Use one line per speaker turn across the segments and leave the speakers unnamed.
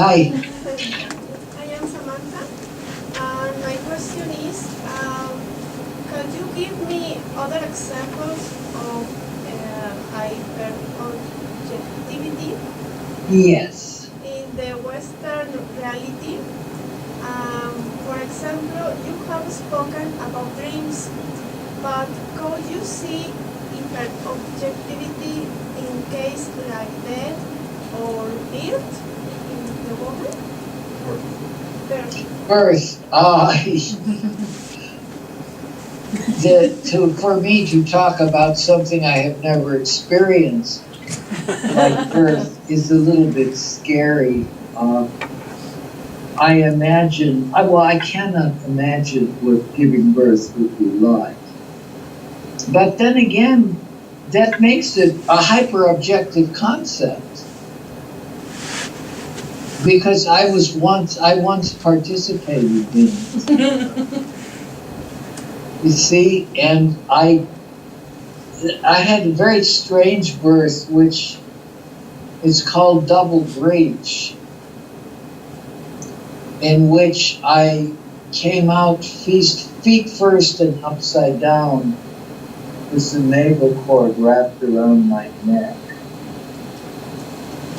Hi.
I am Samantha, and my question is, can you give me other examples of hyper-objectivity
Yes.
in the Western reality? For example, you have spoken about dreams, but could you see hyper-objectivity in case like death or birth in the woman?
Birth. For me to talk about something I have never experienced, like birth, is a little bit scary. I cannot imagine what giving birth would be like. But then again, that makes it a hyper-objective concept. Because I once participated in it. You see, and I had a very strange birth, which is called double breech, in which I came out feet first and upside down with the navel cord wrapped around my neck.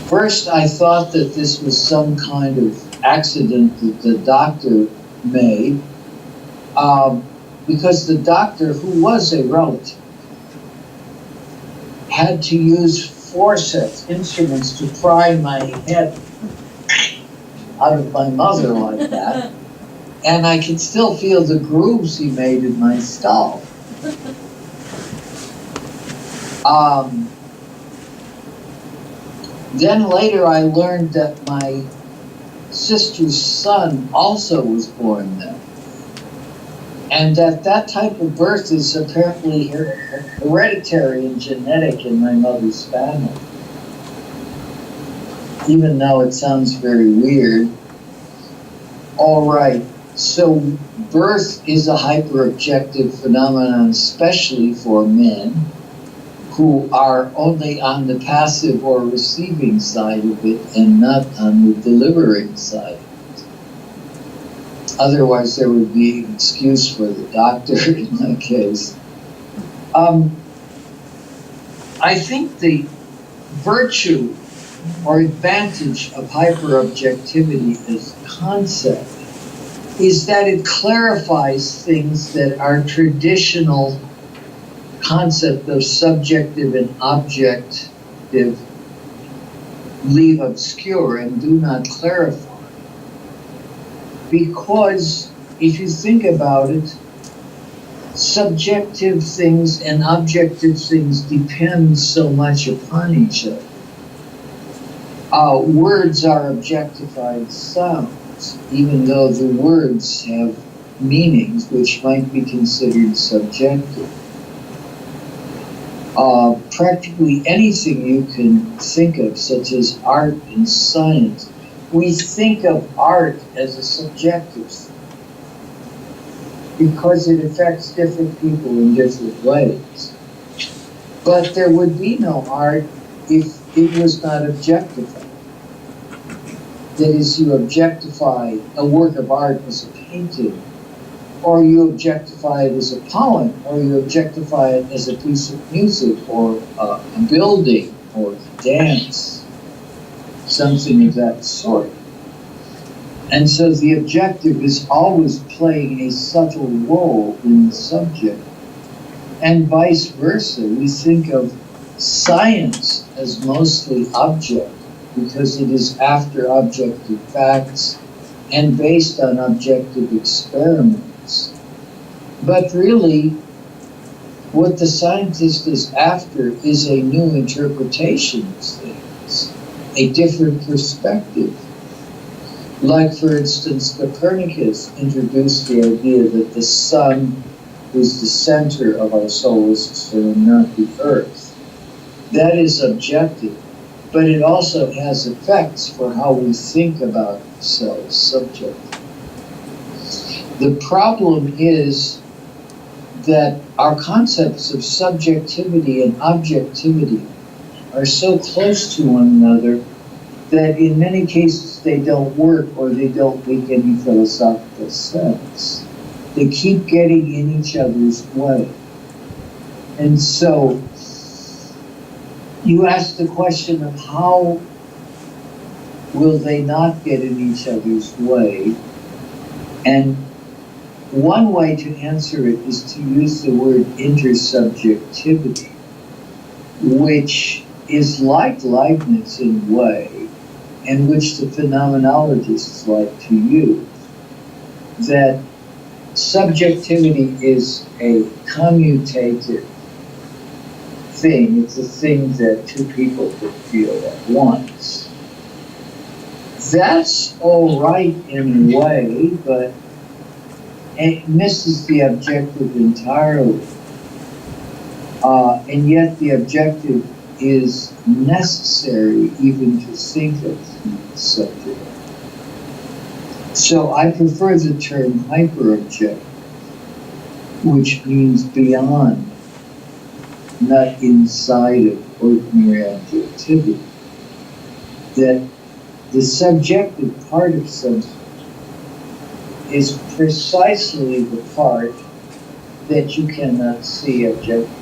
First, I thought that this was some kind of accident that the doctor made, because the doctor, who was a relative, had to use forceps instruments to pry my head out of my mother like that, and I could still feel the grooves he made in my skull. Then later I learned that my sister's son also was born then, and that type of birth is apparently hereditary and genetic in my mother's family. Even though it sounds very weird. All right, so birth is a hyper-objective phenomenon, especially for men who are only on the passive or receiving side of it and not on the delivering side of it. Otherwise, there would be an excuse for the doctor in my case. I think the virtue or advantage of hyper-objectivity as a concept is that it clarifies things that are traditional concept of subjective and objective leave obscure and do not clarify. Because if you think about it, subjective things and objective things depend so much upon each other. Words are objectified sounds, even though the words have meanings which might be considered subjective. Practically anything you can think of, such as art and science, we think of art as a subjective thing because it affects different people in different ways. But there would be no art if it was not objectified. That is, you objectify a work of art as a painting, or you objectify it as a poem, or you objectify it as a piece of music, or a building, or a dance, something of that sort. And so the objective is always playing a subtle role in the subject. And vice versa, we think of science as mostly object, because it is after objective facts and based on objective experiments. But really, what the scientist is after is a new interpretation of things, a different perspective. Like, for instance, Copernicus introduced the idea that the sun is the center of our solar system, not the Earth. That is objective, but it also has effects for how we think about ourselves subjectively. The problem is that our concepts of subjectivity and objectivity are so close to one another that in many cases they don't work or they don't make any philosophical sense. They keep getting in each other's way. And so you ask the question of how will they not get in each other's way? And one way to answer it is to use the word intersubjectivity, which is like Leibniz in a way, and which the phenomenologists like to use, that subjectivity is a commutative thing. It's a thing that two people could feel at once. That's all right in a way, but it misses the objective entirely. And yet the objective is necessary even to think of the subject. So I prefer the term hyperobjective, which means beyond, not inside of ordinary objectivity. That the subjective part of something is precisely the part that you cannot see objectively.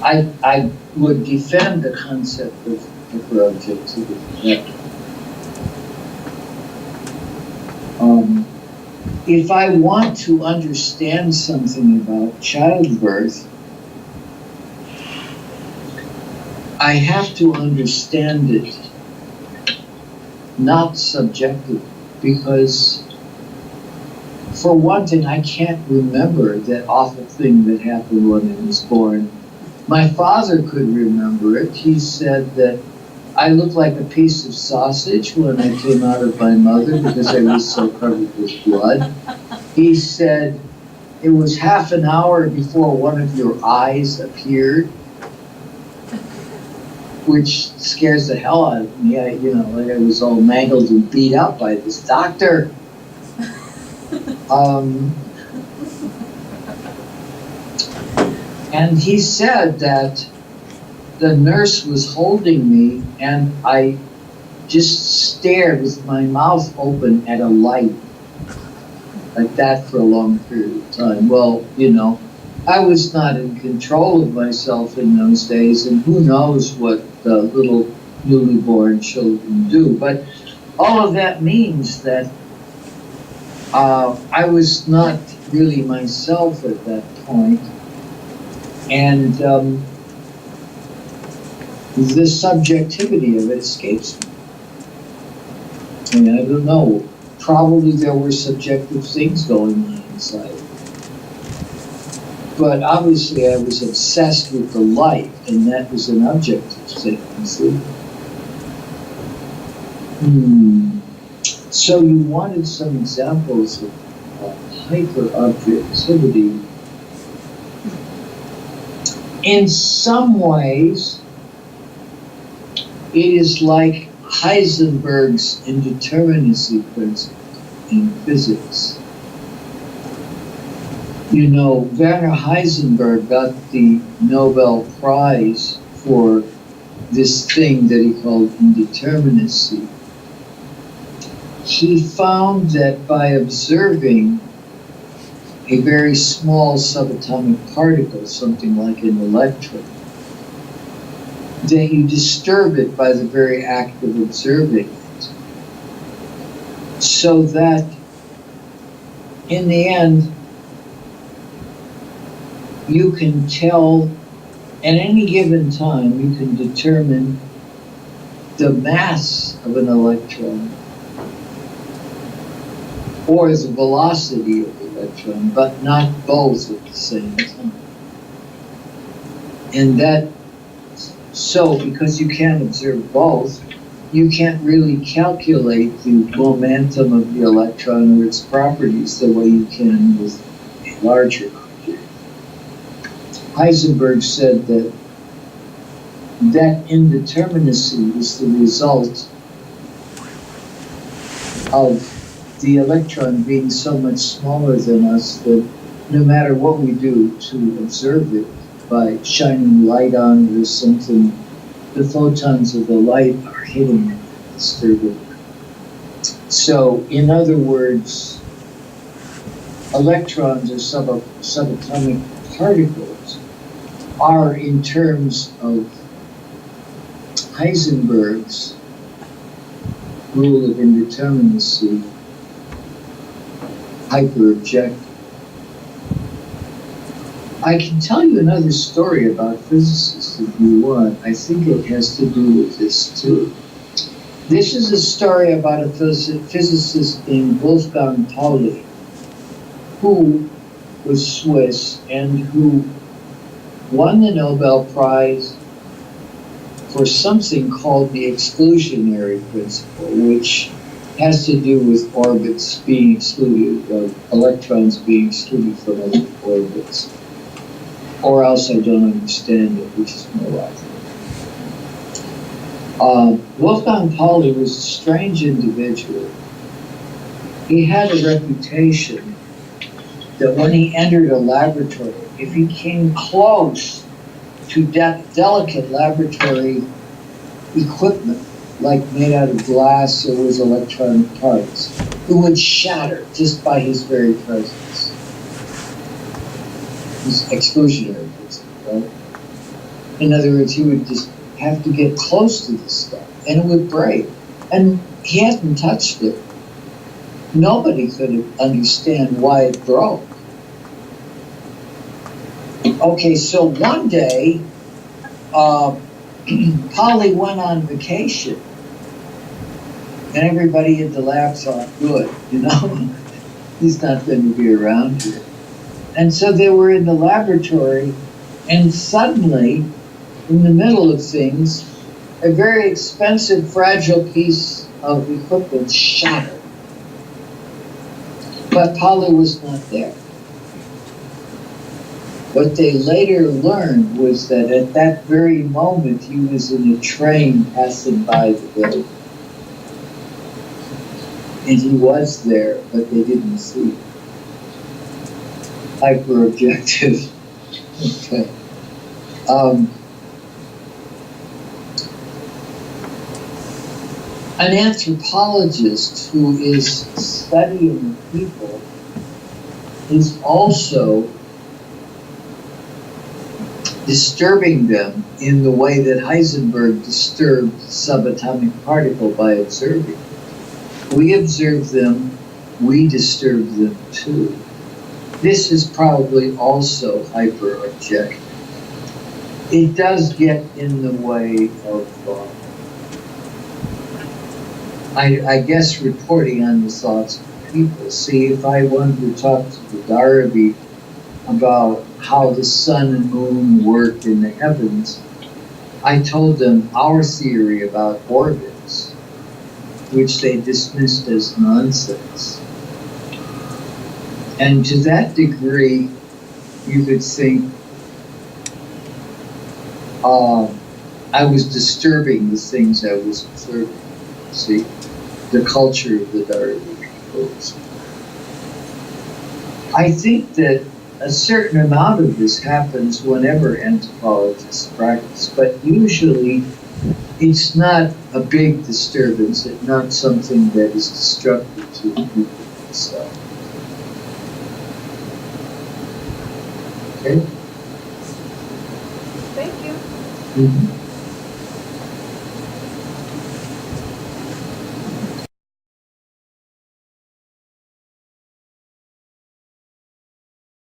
I would defend the concept of hyperobjectivity. If I want to understand something about childbirth, I have to understand it not subjectively, because for one thing, I can't remember that awful thing that happened when I was born. My father could remember it. He said that I looked like a piece of sausage when I came out of my mother because I was so covered with blood. He said it was half an hour before one of your eyes appeared, which scares the hell out of me. Like I was all mangled and beat up by this doctor. And he said that the nurse was holding me and I just stared with my mouth open at a light like that for a long period of time. Well, I was not in control of myself in those days, and who knows what the little newly born children do. But all of that means that I was not really myself at that point. And the subjectivity of it escapes me. I don't know. Probably there were subjective things going on inside. But obviously I was obsessed with the light, and that was an objective thing, you see. So you wanted some examples of hyper-objectivity. In some ways, it is like Heisenberg's indeterminacy principle in physics. Werner Heisenberg got the Nobel Prize for this thing that he called indeterminacy. He found that by observing a very small subatomic particle, something like an electron, that you disturb it by the very act of observing it. So that in the end, you can tell at any given time, you can determine the mass of an electron or the velocity of the electron, but not both at the same time. And because you can't observe both, you can't really calculate the momentum of the electron or its properties the way you can with a larger object. Heisenberg said that indeterminacy is the result of the electron being so much smaller than us that no matter what we do to observe it, by shining light on it or something, the photons of the light are hitting and disturbing them. So, in other words, electrons or subatomic particles are, in terms of Heisenberg's rule of indeterminacy, hyperobjective. I can tell you another story about physicists if you want. I think it has to do with this too. This is a story about a physicist named Wolfgang Pauli, who was Swiss and who won the Nobel Prize for something called the exclusionary principle, which has to do with orbits being excluded, electrons being excluded from other orbits. Or else I don't understand it, which is more likely. Wolfgang Pauli was a strange individual. He had a reputation that when he entered a laboratory, if he came close to delicate laboratory equipment, like made out of glass or with electronic parts, it would shatter just by his very presence. His exclusionary principle, right? In other words, he would just have to get close to this stuff, and it would break. And he hadn't touched it. Nobody could understand why it broke. Okay, so one day, Polly went on vacation, and everybody at the lab thought, good, he's not going to be around here. And so they were in the laboratory, and suddenly, in the middle of things, a very expensive, fragile piece of equipment shattered. But Polly was not there. What they later learned was that at that very moment he was in a train passing by the building. And he was there, but they didn't see him. Hyper-objective. Okay. An anthropologist who is studying people is also disturbing them in the way that Heisenberg disturbed the subatomic particle by observing. We observe them, we disturb them too. This is probably also hyper-objective. It does get in the way of, I guess, reporting on the thoughts of people. See, if I wanted to talk to the Darby about how the sun and moon work in the heavens, I told them our theory about orbits, which they dismissed as nonsense. And to that degree, you could think I was disturbing the things I was observing. See, the culture of the Darby peoples. I think that a certain amount of this happens whenever anthropologists practice, but usually it's not a big disturbance, it's not something that is destructive to the people themselves. Okay?
Thank you.
Mm-hmm.